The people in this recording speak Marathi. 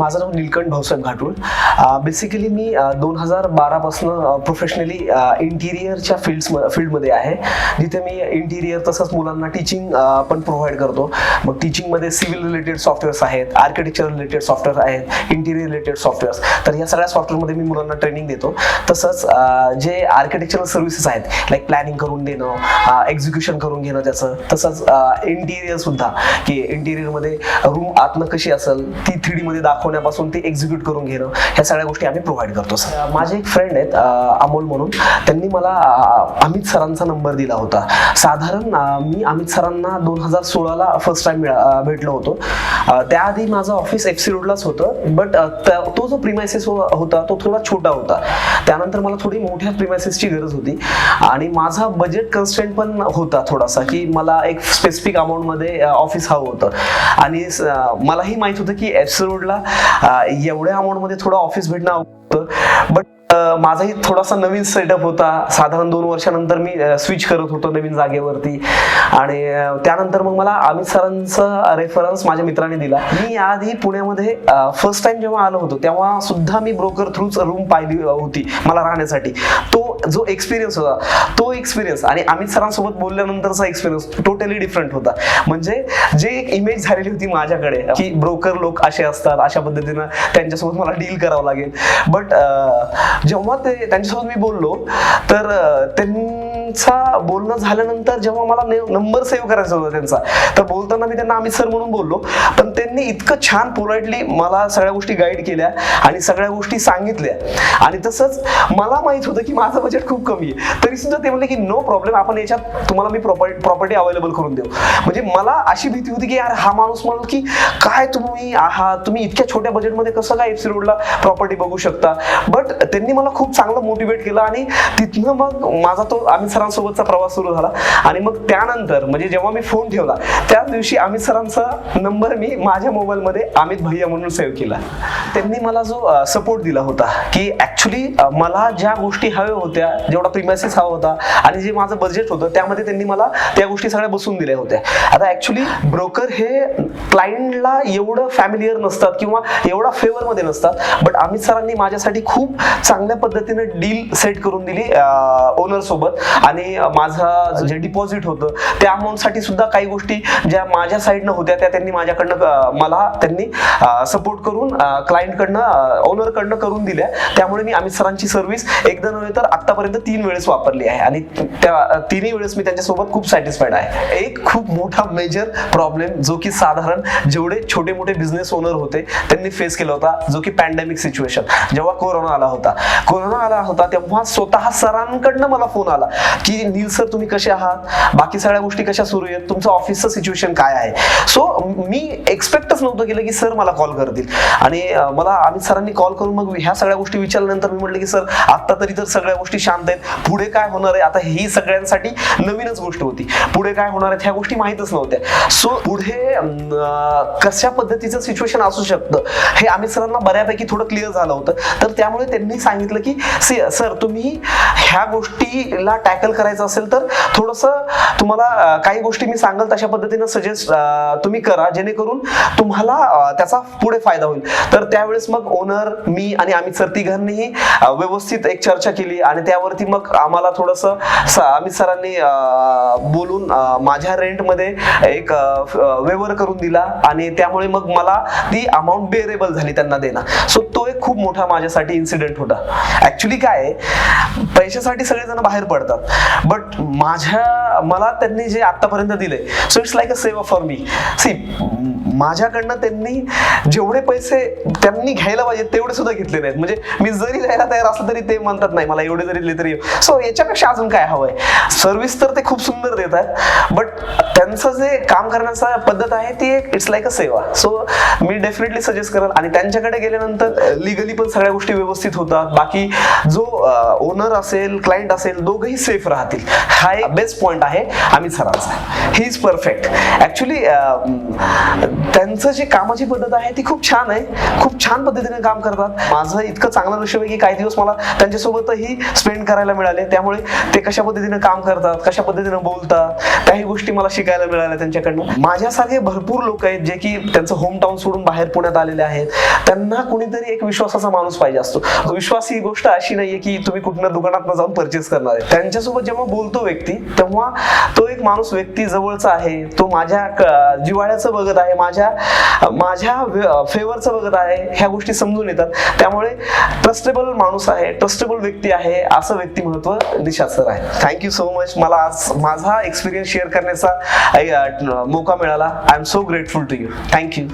माझं नाव नीलकंठ भाऊसाहेब घाटुळ. बेसिकली मी 2012 पासून प्रोफेशनली इंटिरियरच्या फील्डमध्ये आहे, जिथे मी इंटिरियर तसंच मुलांना टीचिंग पण प्रोव्हाइड करतो. मग टीचिंगमध्ये सिव्हिल रिलेटेड सॉफ्टवेअर्स आहेत, आर्किटेक्चर रिलेटेड सॉफ्टवेअर आहेत, इंटिरियर रिलेटेड सॉफ्टवेअर्स. तर या सगळ्या सॉफ्टवेअरमध्ये मी मुलांना ट्रेनिंग देतो. तसंच जे आर्किटेक्चरल सर्व्हिसेस आहेत, लाईक प्लॅनिंग करून देणं, एक्झिक्युशन करून घेणं त्याचं, तसंच इंटिरियर सुद्धा, की इंटिरियरमध्ये रूम आतनं कशी असेल ती 3D मध्ये दाखवण्यापासून ती एक्झिक्यूट करून घेणं, ह्या सगळ्या गोष्टी आम्ही प्रोव्हाइड करतो. माझे एक फ्रेंड आहेत अमोल म्हणून, त्यांनी मला अमित सरांचा नंबर दिला होता. साधारण मी अमित सरांना 2016ला फर्स्ट टाइम भेटलो होतो. त्याआधी माझं ऑफिस FC रोडलाच होतं, बट तो जो प्रिमायसेस होता तो थोडा छोटा होता. त्यानंतर मला थोडी मोठ्या प्रिमायसेसची गरज होती आणि माझा बजेट कन्स्ट्रेंट पण होता थोडासा, की मला एक स्पेसिफिक अमाऊंटमध्ये ऑफिस हवं होतं. आणि मलाही माहित होतं की FC रोडला एवढ्या अमाऊंटमध्ये थोडं ऑफिस भेटणं होतं. बट माझाही थोडासा नवीन सेटअप होता. साधारण 2 वर्षानंतर मी स्विच करत होतो नवीन जागेवरती. आणि त्यानंतर मग मला अमित सरांचा रेफरन्स माझ्या मित्राने दिला. मी आधी पुण्यामध्ये फर्स्ट टाइम जेव्हा आलो होतो तेव्हा सुद्धा मी ब्रोकर थ्रूच रूम पाहिली होती मला राहण्यासाठी. तो जो एक्सपिरियन्स होता, तो एक्सपिरियन्स आणि अमित सरांसोबत बोलल्यानंतरचा एक्सपिरियन्स टोटली डिफरंट होता. म्हणजे जे एक इमेज झालेली होती माझ्याकडे की ब्रोकर लोक असे असतात, अशा पद्धतीनं त्यांच्यासोबत मला डील करावं लागेल. बट जेव्हा त्यांच्यासोबत मी बोललो तर त्यांचा बोलणं झाल्यानंतर जेव्हा मला नंबर सेव्ह करायचा होता त्यांचा, तर बोलताना मी त्यांना अमित सर म्हणून बोललो. पण त्यांनी इतकं छान पोलाइटली मला सगळ्या गोष्टी गाईड केल्या आणि सगळ्या गोष्टी सांगितल्या. आणि तसंच मला माहित होतं की माझं बजेट खूप कमी आहे, तरी सुद्धा ते म्हणले की नो प्रॉब्लेम, आपण याच्यात तुम्हाला मी प्रॉपर्टी अवेलेबल करून देऊ. म्हणजे मला अशी भीती होती की यार हा माणूस म्हणून की काय तुम्ही आहात, तुम्ही इतक्या छोट्या बजेटमध्ये कसं काय FC रोडला प्रॉपर्टी बघू शकता. बट त्यांनी मला खूप चांगलं मोटिवेट केलं आणि तिथनं मग माझा तो अमित सरांसोबतचा प्रवास सुरू झाला. आणि मग त्यानंतर म्हणजे जेव्हा मी फोन ठेवला त्याच दिवशी अमित सरांचा नंबर मी माझ्या मोबाईलमध्ये अमित भैया म्हणून सेव्ह केला. त्यांनी मला जो सपोर्ट दिला होता की ऍक्च्युली मला ज्या गोष्टी हव्या होत्या, जेवढा प्रिमायसेस हवा होता आणि जे माझं बजेट होतं त्यामध्ये त्यांनी मला त्या गोष्टी सगळ्या बसून दिल्या होत्या. आता ऍक्च्युली ब्रोकर हे क्लायंटला एवढं फॅमिलियर नसतात किंवा एवढा फेवरमध्ये नसतात, बट अमित सरांनी माझ्यासाठी खूप चांगल्या पद्धतीने डील सेट करून दिली ओनर सोबत. आणि माझा जे डिपॉझिट होतं त्या अमाऊंट साठी सुद्धा काही गोष्टी ज्या माझ्या साईडनं होत्या त्या त्यांनी माझ्याकडनं मला सपोर्ट करून क्लायंटकडनं ओनरकडनं करून दिल्या. त्यामुळे मी अमित सरांची सर्व्हिस एकदा नव्हे तर आतापर्यंत 3 वेळेस वापरली आहे आणि त्या 3ही वेळेस मी त्यांच्यासोबत खूप सॅटिस्फाईड आहे. एक खूप मोठा मेजर प्रॉब्लेम जो की साधारण जेवढे छोटे मोठे बिझनेस ओनर होते त्यांनी फेस केला होता, जो की पॅन्डेमिक सिच्युएशन. जेव्हा कोरोना आला होता तेव्हा स्वतः सरांकडनं मला फोन आला की नील सर तुम्ही कसे आहात, बाकी सगळ्या गोष्टी कशा सुरू आहेत, तुमचं ऑफिसचं सिच्युएशन काय आहे. सो मी एक्सपेक्टच नव्हतं केलं की सर मला कॉल करतील. आणि मला अमित सरांनी कॉल करून मग ह्या सगळ्या गोष्टी विचारल्यानंतर मी म्हटलं की सर आता तरी तर सगळ्या गोष्टी शांत आहेत, पुढे काय होणार आहे आता ही सगळ्यांसाठी नवीनच गोष्ट होती. पुढे काय होणार आहे ह्या गोष्टी माहीतच नव्हत्या. सो पुढे कशा पद्धतीचं सिच्युएशन असू शकतं हे अमित सरांना बऱ्यापैकी थोडं क्लिअर झालं होतं. तर त्यामुळे त्यांनी सांगितलं की सर तुम्ही ह्या गोष्टीला टॅकल करायचं असेल तर थोडंसं तुम्हाला काही गोष्टी मी सांगाल तशा पद्धतीनं सजेस्ट तुम्ही करा, जेणेकरून तुम्हाला त्याचा पुढे फायदा होईल. तर त्यावेळेस मग ओनर, मी आणि अमित सर तिघांनीही व्यवस्थित एक चर्चा केली आणि त्यावरती मग आम्हाला थोडंसं अमित सरांनी बोलून माझ्या रेंटमध्ये एक वेवर करून दिला आणि त्यामुळे मग मला ती अमाऊंट बेरेबल झाली त्यांना देणं. सो तो एक खूप मोठा माझ्यासाठी इन्सिडेंट होता. ऍक्च्युली काय आहे, पैशासाठी सगळेजण बाहेर पडतात, बट मला त्यांनी जे आतापर्यंत दिले, सो इट्स लाईक अ सेवा फॉर मी. सी माझ्याकडनं त्यांनी जेवढे पैसे त्यांनी घ्यायला पाहिजे तेवढे सुद्धा घेतले नाहीत. म्हणजे मी जरी द्यायला तयार असलं तरी ते म्हणतात नाही मला एवढे जरी दिले तरी. सो याच्यापेक्षा अजून काय हवंय. सर्व्हिस तर ते खूप सुंदर देत आहेत, बट त्यांचं जे काम करण्याचा पद्धत आहे ती एक इट्स लाईक अ सेवा. सो मी डेफिनेटली सजेस्ट करेन. आणि त्यांच्याकडे गेल्यानंतर लिगली पण सगळ्या गोष्टी व्यवस्थित होतात. बाकी जो ओनर असेल क्लायंट असेल दोघंही सेफ राहतील. हा एक बेस्ट पॉइंट आहे अमित सरांचा. He is perfect. ऍक्च्युली त्यांचं जे कामाची पद्धत आहे ती खूप छान आहे, खूप छान पद्धतीने काम करतात. माझं इतकं चांगलं नशीब आहे की काही दिवस मला त्यांच्यासोबतही स्पेंड करायला मिळाले. त्यामुळे ते कशा पद्धतीने काम करतात, कशा पद्धतीने बोलतात, त्याही गोष्टी मला शिकायला शिकायला मिळालं त्यांच्याकडनं. माझ्यासारखे भरपूर लोक आहेत जे की त्यांचं होम टाउन सोडून बाहेर पुण्यात आलेले आहेत. त्यांना कुणीतरी एक विश्वासाचा माणूस पाहिजे असतो. विश्वास ही गोष्ट अशी नाहीये की तुम्ही कुठल्या दुकानात जाऊन परचेस करणार आहे. त्यांच्यासोबत जेव्हा बोलतो व्यक्ती, तेव्हा तो एक माणूस व्यक्ती जवळचा आहे, तो माझ्या जिव्हाळ्याचं बघत आहे, माझ्या फेवरचं बघत आहे, ह्या गोष्टी समजून येतात. त्यामुळे ट्रस्टेबल माणूस आहे, ट्रस्टेबल व्यक्ती आहे, असं व्यक्तिमत्व निषाद सर आहे. Thank you so much. मला आज माझा एक्सपिरियन्स शेअर करण्याचा मौका मिळाला. I am so grateful to you. Thank you.